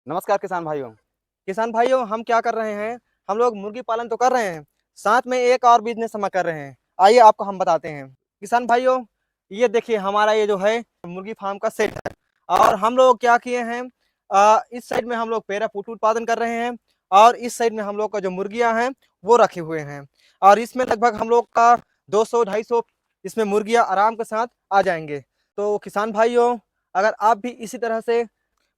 नमस्कार किसान भाइयों हम क्या कर रहे हैं। हम लोग मुर्गी पालन तो कर रहे हैं, साथ में एक और बिजनेस हम कर रहे हैं। आइए आपको हम बताते हैं। किसान भाइयों, ये देखिए हमारा ये जो है मुर्गी फार्म का सेट है। और हम लोग क्या किए हैं, इस साइड में हम लोग पेरा पुटू उत्पादन कर रहे हैं, और इस साइड में हम लोग का जो मुर्गियां हैं वो रखे हुए हैं। और इसमें लगभग हम लोग का 200-250 इसमें मुर्गियां आराम के साथ आ जाएंगे। तो किसान भाइयों, अगर आप भी इसी तरह से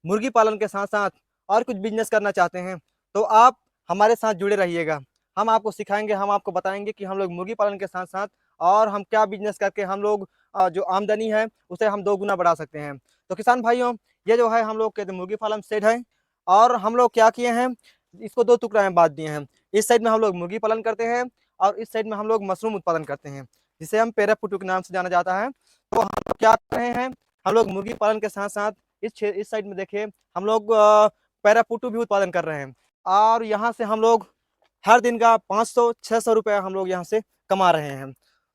मुर्गी पालन के साथ साथ और कुछ बिजनेस करना चाहते हैं तो आप हमारे साथ जुड़े रहिएगा। हम आपको सिखाएंगे, हम आपको बताएंगे कि हम लोग मुर्गी पालन के साथ साथ और हम क्या बिजनेस करके हम लोग जो आमदनी है उसे हम 2 गुना बढ़ा सकते हैं। तो किसान भाइयों, ये जो है हम लोग के मुर्गी फार्म सेट है। और हम लोग क्या किए हैं, इसको 2 टुकड़ा में बांट दिए हैं। इस साइड में हम लोग मुर्गी पालन करते हैं और इस साइड में हम लोग मशरूम उत्पादन करते हैं, जिसे हम पेरापुटू के नाम से जाना जाता है। तो हम लोग क्या कर रहे हैं, हम लोग मुर्गी पालन के साथ साथ इस साइड में देखिए हम लोग पैरापुटू भी उत्पादन कर रहे हैं। और यहाँ से हम लोग हर दिन का 500-600 रुपया हम लोग यहाँ से कमा रहे हैं।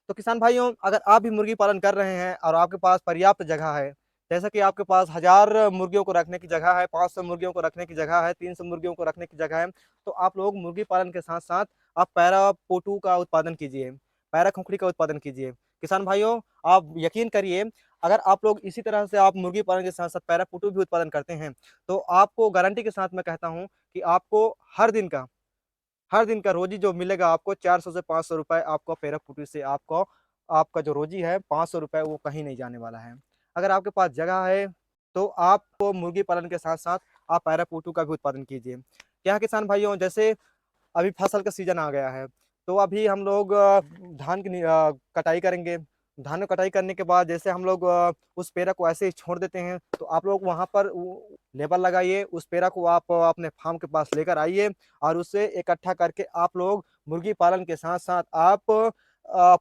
तो किसान भाइयों, अगर आप भी मुर्गी पालन कर रहे हैं और आपके पास पर्याप्त जगह है, जैसे कि आपके पास 1000 मुर्गियों को रखने की जगह है, 500 मुर्गियों को रखने की जगह है, 300 मुर्गियों को रखने की जगह है, तो आप लोग मुर्गी पालन के साथ साथ आप पैरापुटू का उत्पादन कीजिए, पैरा खुखड़ी का उत्पादन कीजिए। किसान भाइयों, आप यकीन करिए, अगर आप लोग इसी तरह से आप मुर्गी पालन के साथ साथ पैरापुटू भी उत्पादन करते हैं तो आपको गारंटी के साथ मैं कहता हूं कि आपको हर दिन का रोजी जो मिलेगा, आपको 400 से 500 रुपए आपको पैरापुटू से आपको आपका जो रोजी है 500 रुपए वो कहीं नहीं जाने वाला है। अगर आपके पास जगह है तो आपको मुर्गी पालन के साथ साथ आप पैरापुटू का भी उत्पादन कीजिए। क्या किसान भाइयों, जैसे अभी फसल का सीजन आ गया है, तो अभी हम लोग धान की कटाई करेंगे। धान में कटाई करने के बाद जैसे हम लोग उस पेरा को ऐसे ही छोड़ देते हैं, तो आप लोग वहाँ पर लेबर लगाइए, उस पेरा को आप अपने फार्म के पास लेकर आइए और उसे इकट्ठा करके आप लोग मुर्गी पालन के साथ साथ आप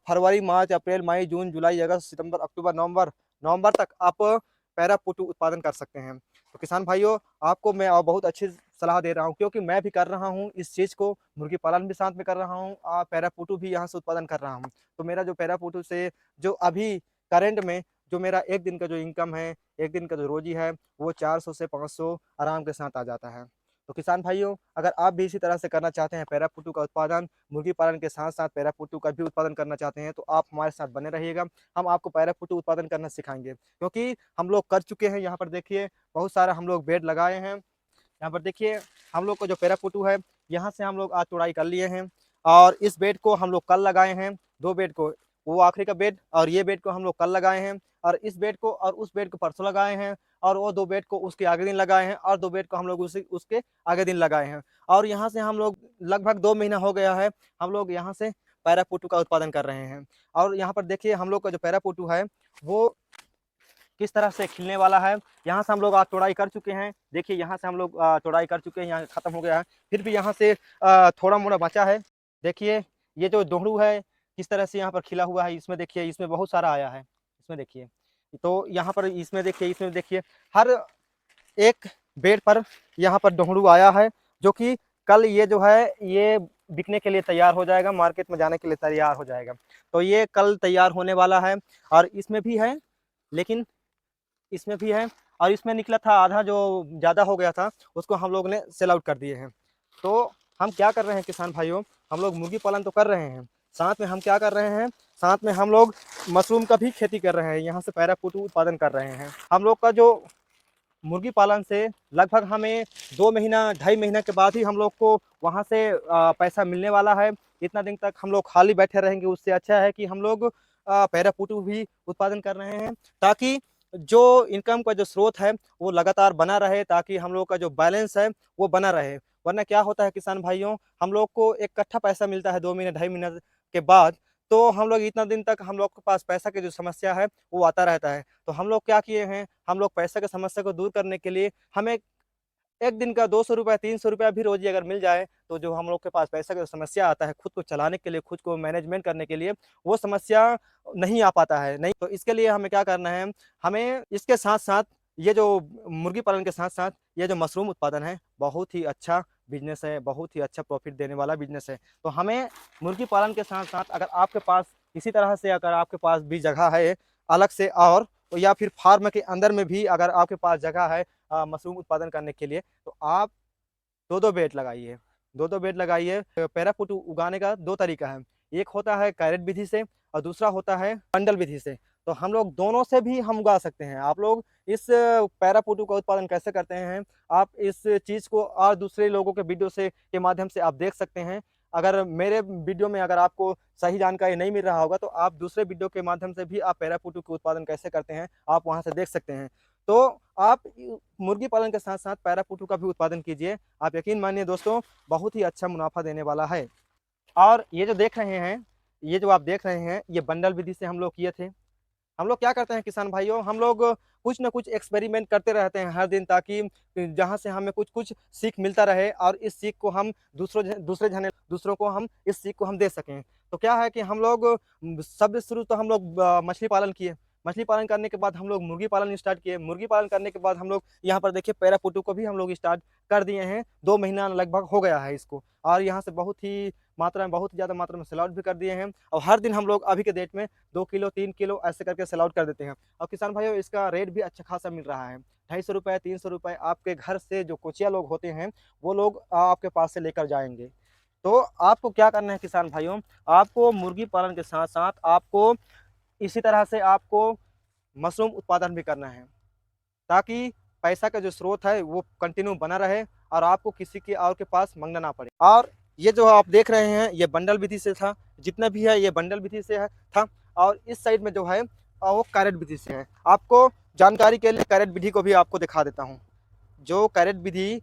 फरवरी, मार्च, अप्रैल, मई, जून, जुलाई, अगस्त, सितंबर, अक्टूबर, नवंबर नवंबर तक आप पैरापुटू उत्पादन कर सकते हैं। तो किसान भाइयों, आपको मैं और बहुत अच्छी सलाह दे रहा हूँ, क्योंकि मैं भी कर रहा हूँ इस चीज़ को, मुर्गी पालन भी साथ में कर रहा हूँ और पैरापुटू भी यहाँ से उत्पादन कर रहा हूँ। तो मेरा जो पैरापुटू से जो अभी करंट में जो मेरा एक दिन का जो इनकम है, एक दिन का जो रोजी है, वो 400 से 500 आराम के साथ आ जाता है। तो किसान भाइयों, अगर आप भी इसी तरह से करना चाहते हैं पैरापुटू का उत्पादन, मुर्गी पालन के साथ साथ पैरापुटू का भी उत्पादन करना चाहते हैं, तो आप हमारे साथ बने रहिएगा। हम आपको पैरापुटू उत्पादन करना सिखाएंगे, क्योंकि हम लोग कर चुके हैं। यहाँ पर देखिए बहुत सारा हम लोग बेड लगाए हैं। यहाँ पर देखिए हम लोग को जो पेरापुटू है, यहाँ से हम लोग आज तोड़ाई कर लिए हैं। और इस बेड को हम लोग कल लगाए हैं, 2 बेड को, वो आखिरी का बेड और ये बेड को हम लोग कल लगाए हैं। और इस बेड को और उस बेड को परसों लगाए हैं। और वो 2 बेड को उसके आगे दिन लगाए हैं, और 2 बेड को हम लोग उसके आगे दिन लगाए हैं। और यहाँ से हम लोग लगभग 2 महीना हो गया है, हम लोग यहाँ से पैरापुटू का उत्पादन कर रहे हैं। और यहाँ पर देखिए हम लोग का जो पैरापुटू है वो किस तरह से खिलने वाला है। यहाँ से हम लोग आज तोड़ाई कर चुके हैं। देखिए यहाँ से हम लोग तोड़ाई कर चुके हैं, यहाँ खत्म हो गया है। फिर भी यहाँ से थोड़ा मोड़ा बचा है। देखिए ये जो दोहड़ू है किस तरह से यहाँ पर खिला हुआ है, इसमें देखिए, इसमें बहुत सारा आया है, इसमें देखिए। तो यहाँ पर इसमें देखिए हर एक बेड पर यहाँ पर दोहड़ू आया है, जो कि कल ये जो है ये बिकने के लिए तैयार हो जाएगा, मार्केट में जाने के लिए तैयार हो जाएगा। तो ये कल तैयार होने वाला है। और इसमें भी है, लेकिन इसमें भी है, और इसमें निकला था आधा, जो ज़्यादा हो गया था उसको हम लोग ने सेल आउट कर दिए हैं। तो हम क्या कर रहे हैं किसान भाइयों, हम लोग मुर्गी पालन तो कर रहे हैं, साथ में हम क्या कर रहे हैं, साथ में हम लोग मशरूम का भी खेती कर रहे हैं, यहाँ से पैरापुटू उत्पादन कर रहे हैं। हम लोग का जो मुर्गी पालन से लगभग हमें 2 महीना 2.5 महीना के बाद ही हम लोग को वहाँ से पैसा मिलने वाला है। इतना दिन तक हम लोग खाली बैठे रहेंगे, उससे अच्छा है कि हम लोग पैरापुटू भी उत्पादन कर रहे हैं, ताकि जो इनकम का जो स्रोत है वो लगातार बना रहे, ताकि हम लोग का जो बैलेंस है वो बना रहे। वरना क्या होता है किसान भाइयों, हम लोग को एक इकट्ठा पैसा मिलता है 2 महीने 2.5 महीना के बाद, तो हम लोग इतना दिन तक हम लोग के पास पैसा की जो समस्या है वो आता रहता है। तो हम लोग क्या किए हैं, हम लोग पैसे की समस्या को दूर करने के लिए हमें एक दिन का 200 रुपया 300 रुपया भी रोजी अगर मिल जाए, तो जो हम लोग के पास पैसा का जो समस्या आता है खुद को चलाने के लिए, खुद को मैनेजमेंट करने के लिए, वो समस्या नहीं आ पाता है। नहीं, तो इसके लिए हमें क्या करना है, हमें इसके साथ साथ ये जो मुर्गी पालन के साथ साथ ये जो मशरूम उत्पादन है, बहुत ही अच्छा बिजनेस है, बहुत ही अच्छा प्रॉफिट देने वाला बिजनेस है। तो हमें मुर्गी पालन के साथ साथ, अगर आपके पास इसी तरह से अगर आपके पास भी जगह है अलग से, और या फिर फार्म के अंदर में भी अगर आपके पास जगह है, मशरूम उत्पादन करने के लिए, तो आप 2-2 बेड लगाइए, 2-2 बेड लगाइए। पैराफूट उगाने का 2 तरीका है, एक होता है कैरेट विधि से और दूसरा होता है बंडल विधि से। तो हम लोग दोनों से भी हम उगा सकते हैं। आप लोग इस पैराफूट का उत्पादन कैसे करते हैं, आप इस चीज़ को और दूसरे लोगों के वीडियो से के माध्यम से आप देख सकते हैं। अगर मेरे वीडियो में अगर आपको सही जानकारी नहीं मिल रहा होगा, तो आप दूसरे वीडियो के माध्यम से भी आप पैराफूट के उत्पादन कैसे करते हैं, आप वहाँ से देख सकते हैं। तो आप मुर्गी पालन के साथ-साथ पैराफूट का भी उत्पादन कीजिए। आप यकीन मानिए दोस्तों, बहुत ही अच्छा मुनाफ़ा देने वाला है। और ये जो देख रहे हैं, ये जो आप देख रहे हैं, ये बंडल विधि से हम लोग किए थे। हम लोग क्या करते हैं किसान भाइयों, हम लोग कुछ न कुछ एक्सपेरिमेंट करते रहते हैं हर दिन, ताकि जहाँ से हमें कुछ-कुछ सीख मिलता रहे और इस सीख को हम दूसरों को हम इस सीख को हम दे सकें। तो क्या है कि हम लोग सबसे शुरू तो हम लोग मछली पालन किए। मछली पालन करने के बाद हम लोग मुर्गी पालन स्टार्ट किए। मुर्गी पालन करने के बाद हम लोग यहाँ पर देखिए पैराफूट को भी हम लोग स्टार्ट कर दिए हैं। 2 महीना लगभग हो गया है इसको, और यहाँ से बहुत ज़्यादा मात्रा में सेल आउट भी कर दिए हैं। और हर दिन हम लोग अभी के डेट में 2 किलो 3 किलो ऐसे करके सेल आउट कर देते हैं। और किसान भाइयों, इसका रेट भी अच्छा खासा मिल रहा है। ₹250 ₹300 आपके घर से जो कोचिया लोग होते हैं, वो लोग आपके पास से लेकर जाएँगे। तो आपको क्या करना है किसान भाइयों, आपको मुर्गी पालन के साथ-साथ आपको इसी तरह से आपको मशरूम उत्पादन भी करना है, ताकि पैसा का जो स्रोत है वो कंटिन्यू बना रहे और आपको किसी के और के पास माँगना ना पड़े। और ये जो आप देख रहे हैं, ये बंडल विधि से था, जितना भी है ये बंडल विधि से है था। और इस साइड में जो है वो कैरेट विधि से है। आपको जानकारी के लिए कैरेट विधि को भी आपको दिखा देता हूँ। जो कैरेट विधि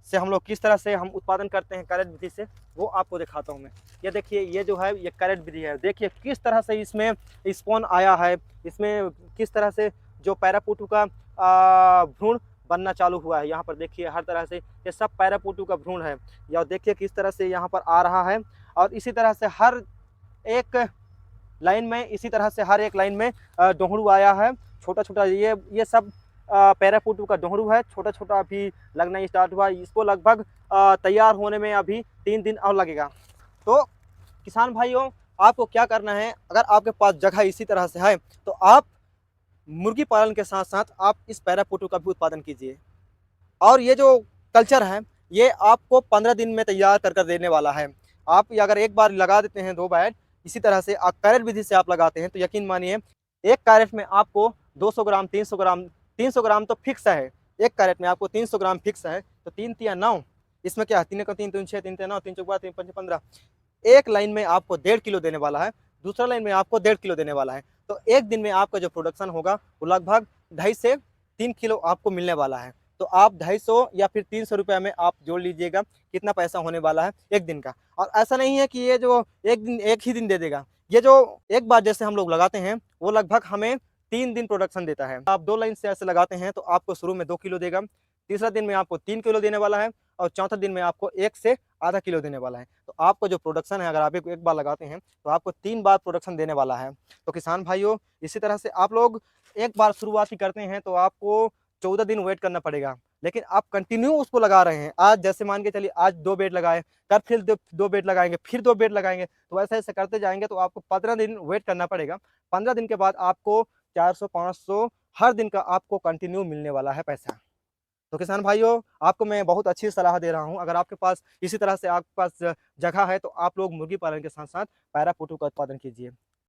से हम लोग किस तरह से हम उत्पादन करते हैं कैरेट विधि से, वो आपको दिखाता हूँ मैं। ये देखिए, ये जो है ये कैरेट विधि है। देखिए किस तरह से इसमें स्पॉन आया है, इसमें किस तरह से जो पैराफूट का भ्रूण बनना चालू हुआ है। यहाँ पर देखिए हर तरह से ये सब पैराफूट का भ्रूण है। या देखिए किस तरह से यहाँ पर आ रहा है, और इसी तरह से हर एक लाइन में, इसी तरह से हर एक लाइन में डोहड़ू आया है। छोटा-छोटा ये सब पैराफूट का डोहड़ू है, छोटा-छोटा अभी लगना स्टार्ट हुआ है। इसको लगभग तैयार होने में अभी 3 दिन और लगेगा। तो किसान भाइयों, आपको क्या करना है, अगर आपके पास जगह इसी तरह से है, तो आप मुर्गी पालन के साथ-साथ आप इस पैराफूट का भी उत्पादन कीजिए। और ये जो कल्चर है, ये आपको 15 दिन में तैयार कर देने वाला है। आप ये अगर एक बार लगा देते हैं 2 बैग, इसी तरह से कैरेट विधि से आप लगाते हैं, तो यकीन मानिए एक कैरेट में आपको 200 ग्राम 300 ग्राम तो फिक्स है। एक कैरेट में आपको 300 ग्राम फिक्स है, तो 3 तिया 9, इसमें क्या है, 3 एकम 3 दूनी 6, 3 तिया 9, 3 चौक 12, 3 पंचे 15। एक लाइन में आपको 1.5 किलो देने वाला है, दूसरा लाइन में आपको 1.5 किलो देने वाला है। तो एक दिन में आपका जो प्रोडक्शन होगा, वो लगभग 2.5 से 3 किलो आपको मिलने वाला है। तो आप 250 या फिर 300 रुपये में आप जोड़ लीजिएगा, कितना पैसा होने वाला है एक दिन का। और ऐसा नहीं है कि ये जो एक ही दिन दे देगा। ये जो एक बार जैसे हम लोग लगाते हैं, वो लगभग हमें 3 दिन प्रोडक्शन देता है। आप 2 लाइन से ऐसे लगाते हैं, तो आपको शुरू में 2 किलो देगा, तीसरा दिन में आपको 3 किलो देने वाला है, और चौथा दिन में आपको 1 से आधा किलो देने वाला है। तो आपको जो प्रोडक्शन है, अगर आप एक बार लगाते हैं, तो आपको 3 बार प्रोडक्शन देने वाला है। तो किसान भाइयों, इसी तरह से आप लोग एक बार शुरुआत ही करते हैं, तो आपको 14 दिन वेट करना पड़ेगा। लेकिन आप कंटिन्यू उसको लगा रहे हैं। आज जैसे मान के चलिए, आज 2 बेड लगाए, कल फिर 2 बेड लगाएँगे, फिर 2 बेड लगाएँगे, तो ऐसे-ऐसे करते जाएँगे, तो आपको 15 दिन वेट करना पड़ेगा। 15 दिन के बाद आपको 400-500 हर दिन का आपको कंटिन्यू मिलने वाला है पैसा। तो किसान भाइयों, आपको मैं बहुत अच्छी सलाह दे रहा हूँ। अगर आपके पास इसी तरह से आपके पास जगह है, तो आप लोग मुर्गी पालन के साथ-साथ पैराफूट का उत्पादन कीजिए।